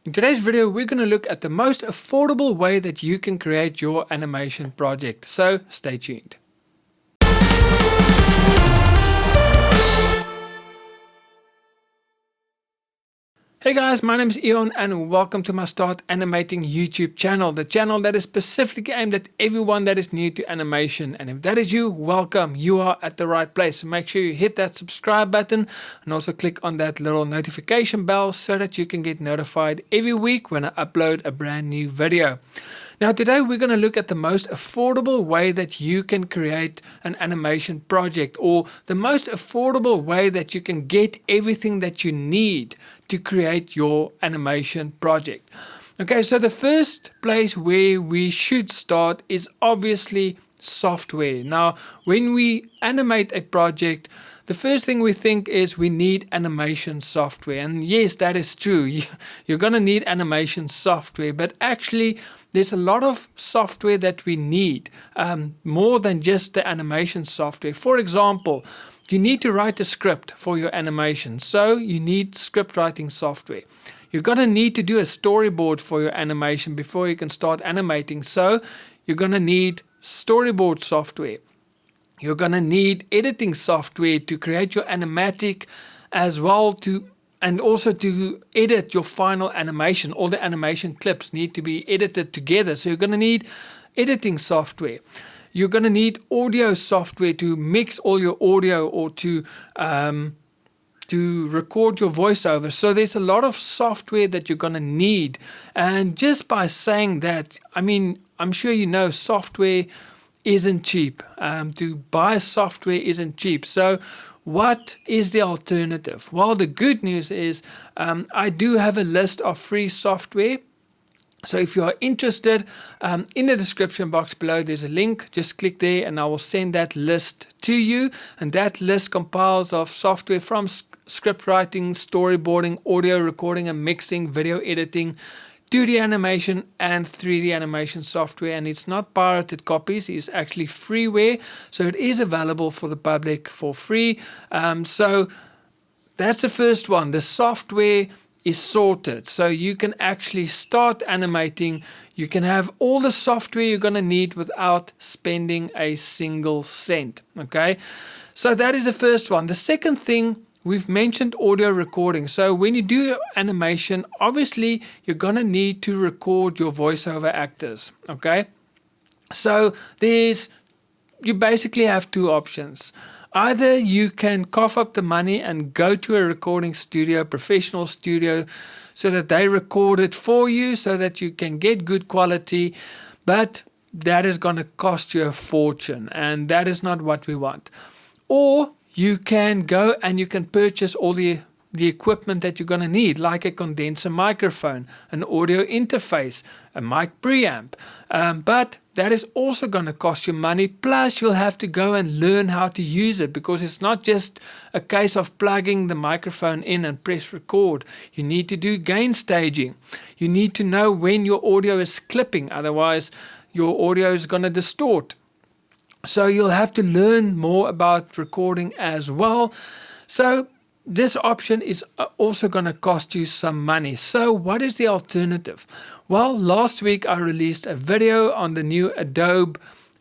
In today's video, we're going to look at the most affordable way that you can create your animation project. So stay tuned. Hey guys, my name is Eon and welcome to my Start Animating YouTube channel, the channel that is specifically aimed at everyone that is new to animation. And if that is you, welcome, you are at the right place. So make sure you hit that subscribe button and also click on that little notification bell so that you can get notified every week when I upload a brand new video. Now today we're going to look at the most affordable way that you can create an animation project, or the most affordable way that you can get everything that you need to create your animation project. Okay, so the first place where we should start is obviously software. Now, when we animate a project, the first thing we think is we need animation software. And yes, that is true. You're going to need animation software, but actually there's a lot of software that we need, more than just the animation software. For example, you need to write a script for your animation, so you need script writing software. You're going to need to do a storyboard for your animation before you can start animating, so you're going to need storyboard software. You're going to need editing software to create your animatic as well, and also to edit your final animation. All the animation clips need to be edited together, so you're going to need editing software. You're going to need audio software to mix all your audio, or to record your voiceover. So there's a lot of software that you're going to need. And just by saying that, I mean, I'm sure you know software isn't cheap. To buy software isn't cheap. So what is the alternative? Well, the good news is I do have a list of free software. So if you are interested, in the description box below there's a link. Just click there and I will send that list to you. And that list compiles of software from script writing, storyboarding, audio recording and mixing, video editing, 2D animation and 3D animation software. And it's not pirated copies, it's actually freeware. So it is available for the public for free. So that's the first one. The software is sorted, so you can actually start animating. You can have all the software you're going to need without spending a single cent. Okay, so that is the first one. The second thing, we've mentioned audio recording. So when you do animation, obviously you're going to need to record your voiceover actors. Okay, so you basically have two options. Either you can cough up the money and go to a recording studio, professional studio, so that they record it for you so that you can get good quality, but that is going to cost you a fortune, and that is not what we want. Or you can go and you can purchase all the equipment that you're going to need, like a condenser microphone, an audio interface, a mic preamp, but that is also going to cost you money. Plus you'll have to go and learn how to use it, because it's not just a case of plugging the microphone in and press record. You need to do gain staging. You need to know when your audio is clipping, otherwise your audio is going to distort. So you'll have to learn more about recording as well. So this option is also going to cost you some money. So what is the alternative? Well, last week I released a video on the new ADOBE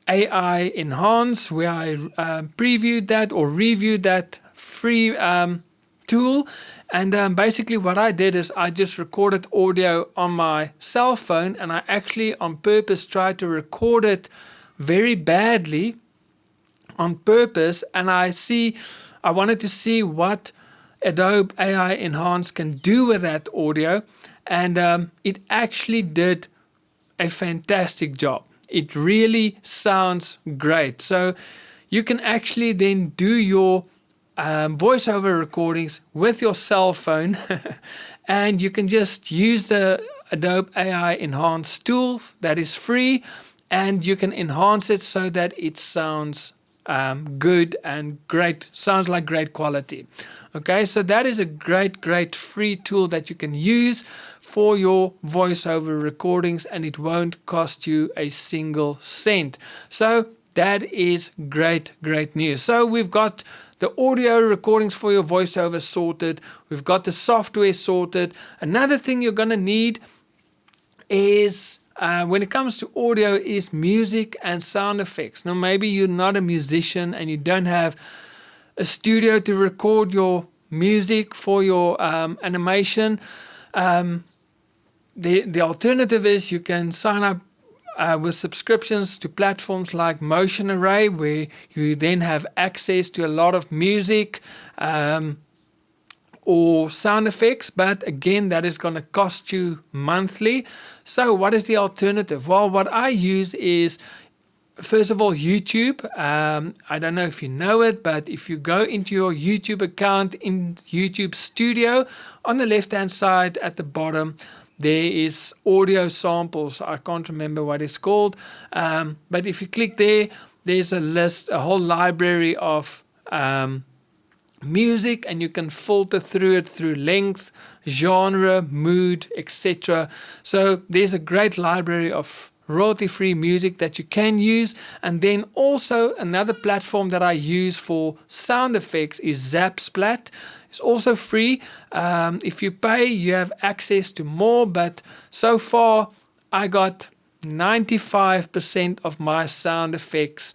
AI Enhance, where I previewed that or reviewed that free tool. And basically what I did is I just recorded audio on my cell phone, and I actually on purpose tried to record it very badly on purpose. And I wanted to see what ADOBE AI Enhance can do with that audio, and it actually did a fantastic job. It really sounds great. So you can actually then do your voiceover recordings with your cell phone and you can just use the ADOBE AI Enhance tool that is free, and you can enhance it so that it sounds good and great, sounds like great quality. Okay, so that is a great free tool that you can use for your voiceover recordings, and it won't cost you a single cent. So that is great news. So we've got the audio recordings for your voiceover sorted. We've got the software sorted. Another thing you're going to need is, when it comes to audio, is music and sound effects. Now, maybe you're not a musician and you don't have a studio to record your music for your animation. The alternative is you can sign up with subscriptions to platforms like Motion Array, where you then have access to a lot of music or sound effects, but again, that is going to cost you monthly. So what is the alternative? Well, what I use is, first of all, YouTube. I don't know if you know it, but if you go into your YouTube account in YouTube Studio, on the left-hand side at the bottom, there is audio samples. I can't remember what it's called. But if you click there, there's a list, a whole library of music, and you can filter through it through length, genre, mood, etc. So there's a great library of royalty-free music that you can use. And then also another platform that I use for sound effects is ZAPSPLAT. It's also free. If you pay, you have access to more, but so far I got 95% of my sound effects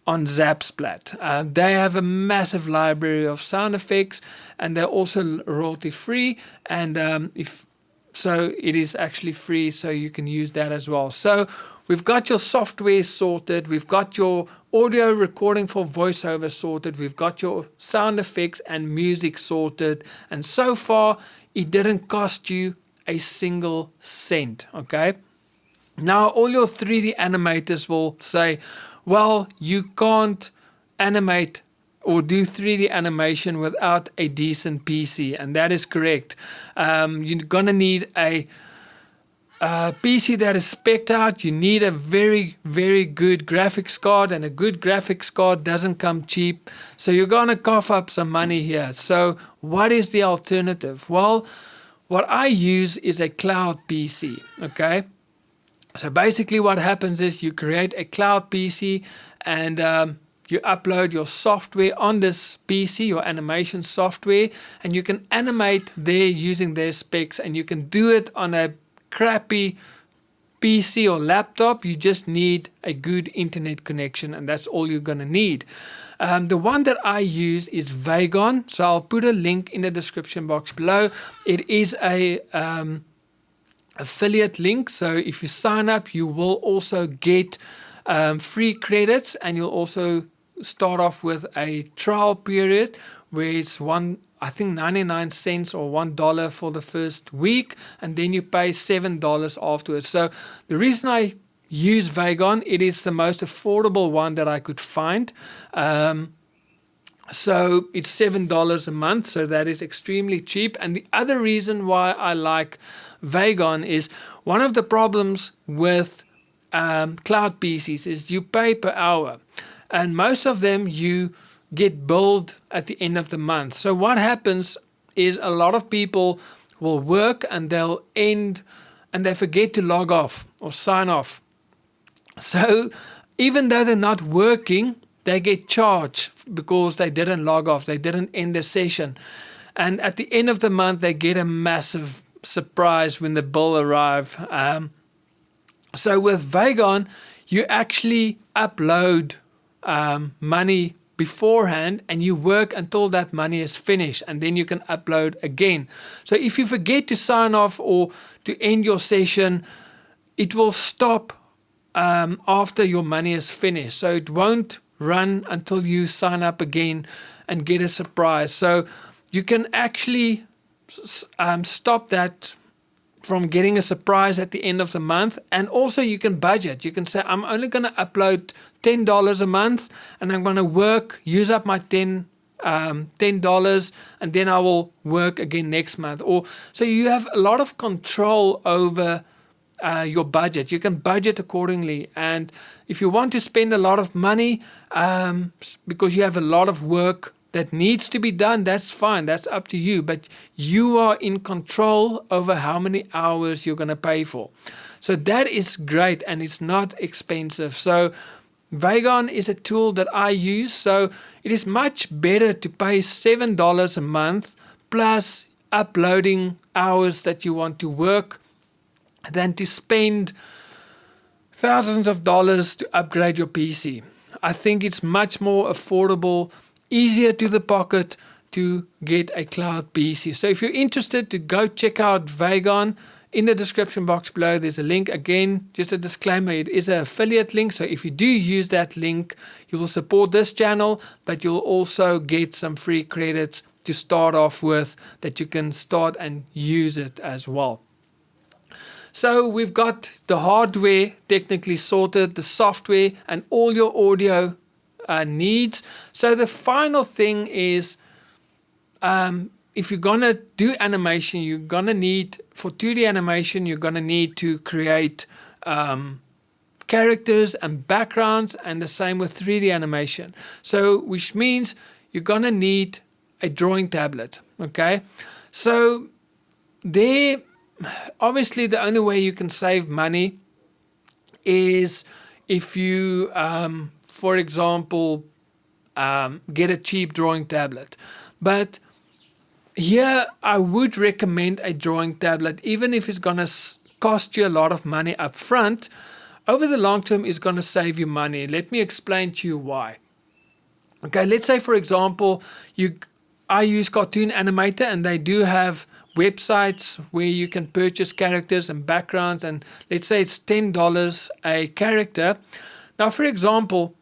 on ZAPSPLAT. They have a massive library of sound effects, and they're also royalty free, and so it is actually free, so you can use that as well. So we've got your software sorted, we've got your audio recording for voiceover sorted, we've got your sound effects and music sorted, and so far it didn't cost you a single cent, okay? Now all your 3D animators will say, well, you can't animate or do 3D animation without a decent PC, and that is correct. You're gonna need a PC that is spec'd out. You need a very, very good graphics card, and a good graphics card doesn't come cheap. So you're gonna cough up some money here. So what is the alternative? Well, what I use is a cloud PC, okay? So basically what happens is you create a cloud PC, and you upload your software on this PC, your animation software, and you can animate there using their specs, and you can do it on a crappy PC or laptop. You just need a good internet connection, and that's all you're going to need. The one that I use is VAGON, so I'll put a link in the description box below. It is a affiliate link, so if you sign up, you will also get free credits, and you'll also start off with a trial period where it's I think 99 cents or $1 for the first week, and then you pay $7 afterwards. So the reason I use VAGON, it is the most affordable one that I could find. So it's $7 a month, so that is extremely cheap. And the other reason why I like VAGON is, one of the problems with cloud PCs is you pay per hour, and most of them you get billed at the end of the month. So what happens is a lot of people will work and they'll end and they forget to log off or sign off. So even though they're not working, they get charged because they didn't log off, they didn't end the session. And at the end of the month, they get a massive surprise when the bill arrives. So with VAGON, you actually upload money beforehand, and you work until that money is finished, and then you can upload again. So if you forget to sign off or to end your session, it will stop after your money is finished. So it won't run until you sign up again and get a surprise. So you can actually stop that from getting a surprise at the end of the month. And also you can budget. You can say, I'm only going to upload $10 a month, and I'm going to use up my $10, and then I will work again next month. Or so you have a lot of control over your budget. You can budget accordingly, and if you want to spend a lot of money because you have a lot of work that needs to be done, that's fine, that's up to you, but you are in control over how many hours you're going to pay for. So that is great, and it's not expensive. So VAGON is a tool that I use, so it is much better to pay $7 a month plus uploading hours that you want to work than to spend thousands of dollars to upgrade your PC. I think it's much more affordable, easier to the pocket to get a cloud PC. So if you're interested, to go check out VAGON. In the description box below, there's a link. Again, just a disclaimer, it is an affiliate link. So if you do use that link, you will support this channel, but you'll also get some free credits to start off with that you can start and use it as well. So we've got the hardware technically sorted, the software, and all your audio needs. So the final thing is, if you're going to do animation, you're going to need, for 2D animation, you're going to need to create characters and backgrounds, and the same with 3D animation. So, which means you're going to need a drawing tablet, okay? So, there, obviously the only way you can save money is if you, for example, get a cheap drawing tablet. But here, I would recommend a drawing tablet, even if it's going to cost you a lot of money up front. Over the long term, it's going to save you money. Let me explain to you why. Okay, let's say, for example, I use Cartoon Animator, and they do have websites where you can purchase characters and backgrounds, and let's say it's $10 a character. Now, for example,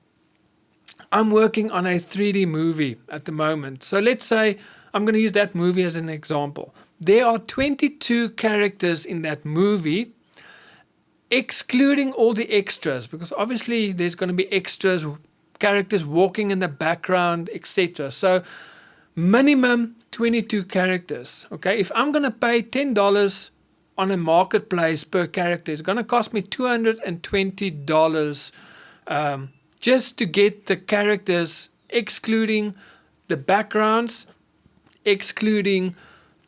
I'm working on a 3D movie at the moment. So let's say I'm going to use that movie as an example. There are 22 characters in that movie, excluding all the extras, because obviously there's going to be extras, characters walking in the background, etc. So minimum 22 characters. Okay, if I'm going to pay $10 on a marketplace per character, it's going to cost me $220 just to get the characters, excluding the backgrounds, excluding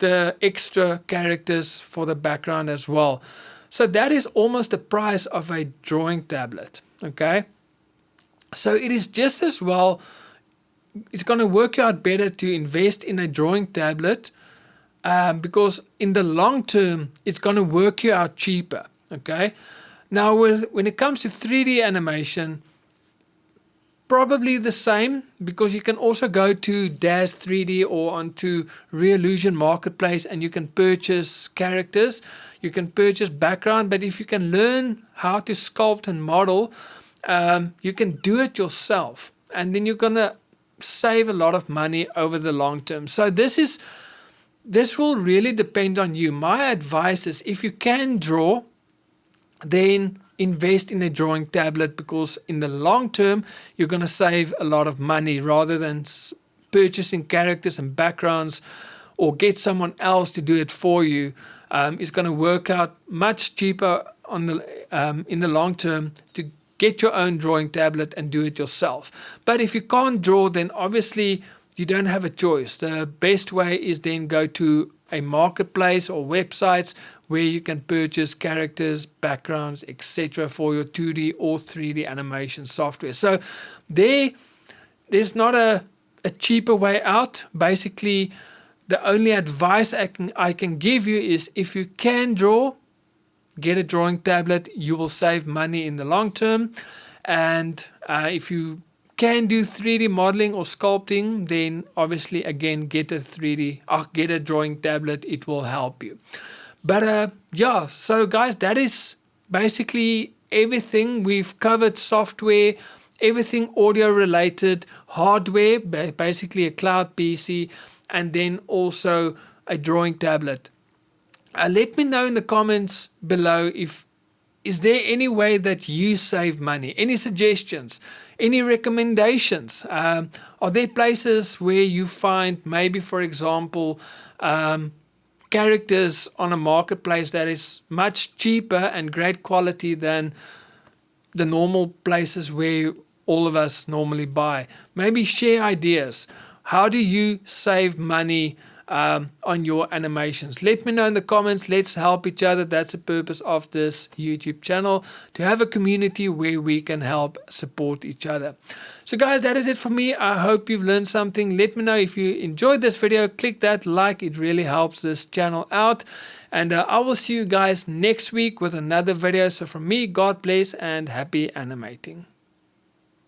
the extra characters for the background as well. So that is almost the price of a drawing tablet, okay? So it is just as well, it's going to work out better to invest in a drawing tablet because in the long term, it's going to work you out cheaper, okay? Now, when it comes to 3D animation, probably the same, because you can also go to Dash 3D or onto Reallusion Marketplace and you can purchase characters, you can purchase background, but if you can learn how to sculpt and model, you can do it yourself, and then you're going to save a lot of money over the long term. So this will really depend on you. My advice is, if you can draw, then invest in a drawing tablet, because in the long term you're going to save a lot of money rather than purchasing characters and backgrounds or get someone else to do it for you. It's going to work out much cheaper in the long term to get your own drawing tablet and do it yourself. But if you can't draw, then obviously you don't have a choice. The best way is then go to a marketplace or websites where you can purchase characters, backgrounds, etc. for your 2D or 3D animation software. So there's not a cheaper way out. Basically, the only advice I can give you is, if you can draw, get a drawing tablet. You will save money in the long term. And if you can do 3D modeling or sculpting, then obviously again get a drawing tablet. It will help you. But yeah, so guys, that is basically everything. We've covered software, everything audio related, hardware, basically a cloud PC, and then also a drawing tablet. Let me know in the comments below, is there any way that you save money? Any suggestions? Any recommendations? Are there places where you find maybe, for example, characters on a marketplace that is much cheaper and great quality than the normal places where all of us normally buy? Maybe share ideas. How do you save money on your animations. Let me know in the comments. Let's help each other. That's the purpose of this YouTube channel, to have a community where we can help support each other. So guys, that is it for me. I hope you've learned something. Let me know if you enjoyed this video. Click that like. It really helps this channel out. And I will see you guys next week with another video. So from me, God bless and happy animating.